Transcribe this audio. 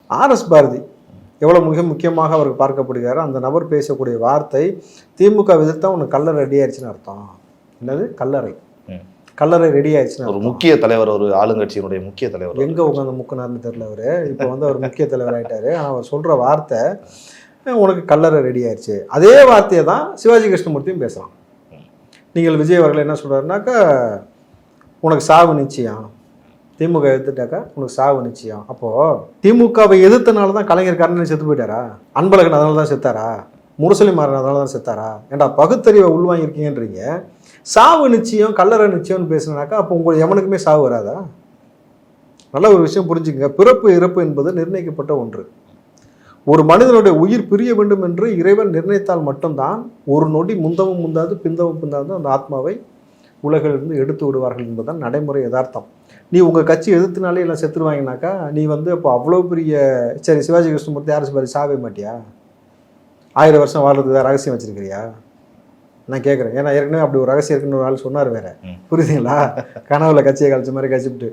RS Bharathi எவ்வளோ மிக முக்கியமாக அவருக்கு பார்க்கப்படுகிறாரோ அந்த நபர் பேசக்கூடிய வார்த்தை திமுக எதிர்த்தா உனக்கு கல்லறை ரெடி ஆயிடுச்சுன்னு அர்த்தம். என்னது கல்லறை ரெடி ஆயிடுச்சுன்னு ஒரு முக்கிய தலைவர், ஒரு ஆளுங்கட்சியினுடைய முக்கிய தலைவர். எங்கே உட்காந்து முக்கினார்னு தெரியல அவர். இப்போ வந்து அவர் முக்கிய தலைவர் ஆகிட்டாரு. ஆனால் அவர் சொல்கிற வார்த்தை உனக்கு கல்லறை ரெடி ஆயிடுச்சு. அதே வார்த்தையை தான் சிவாஜி கிருஷ்ணமூர்த்தியும் பேசலாம். நீங்கள் விஜய் அவர்கள் என்ன சொல்கிறாருனாக்கா உனக்கு சாவு நிச்சயம், திமுக எதிர்த்துட்டாக்கா உனக்கு சாவு நிச்சயம். அப்போது திமுகவை எதிர்த்தனால தான் கலைஞர் கருணாநிதி செத்து போயிட்டாரா? அன்பழகன் அதனால தான் செத்தாரா? முரசொலி மாறன் அதனால தான் செத்தாரா? ஏன்டா பகுத்தறிவை உள்வாங்கியிருக்கீங்கன்றீங்க. சாவு நிச்சயம் கல்லறை நிச்சயம்னு பேசுனாக்கா அப்போ உங்களுக்கு எவனுக்குமே சாவு வராதா? நல்ல ஒரு விஷயம் புரிஞ்சுக்கங்க. பிறப்பு இறப்பு என்பது நிர்ணயிக்கப்பட்ட ஒன்று. ஒரு மனிதனுடைய உயிர் பிரிய வேண்டும் என்று இறைவன் நிர்ணயித்தால் மட்டும்தான் ஒரு நொடி முந்தவும் முந்தாது பிந்தவும் பிந்தாது அந்த ஆத்மாவை உலகிலிருந்து எடுத்து விடுவார்கள் என்பதுதான் நடைமுறை யதார்த்தம். நீ உங்கள் கட்சி எதிர்த்துனாலே எல்லாம் செத்துருவாங்கனாக்கா நீ வந்து இப்போ அவ்வளோ பெரிய சரி சிவாஜி கிருஷ்ணமூர்த்தி யாரும் பாரு சாவே மாட்டியா? 1000 வருஷம் வாழ்றதுக்கு ரகசியம் வச்சிருக்கிறியா? நான் கேட்குறேன். ஏன்னா ஏற்கனவே அப்படி ஒரு ரகசியம் இருக்குன்னு ஒரு ஆள் சொன்னார் வேற. புரியுதுங்களா? கனவுல கட்சியை கழிச்ச மாதிரி கழிச்சுட்டு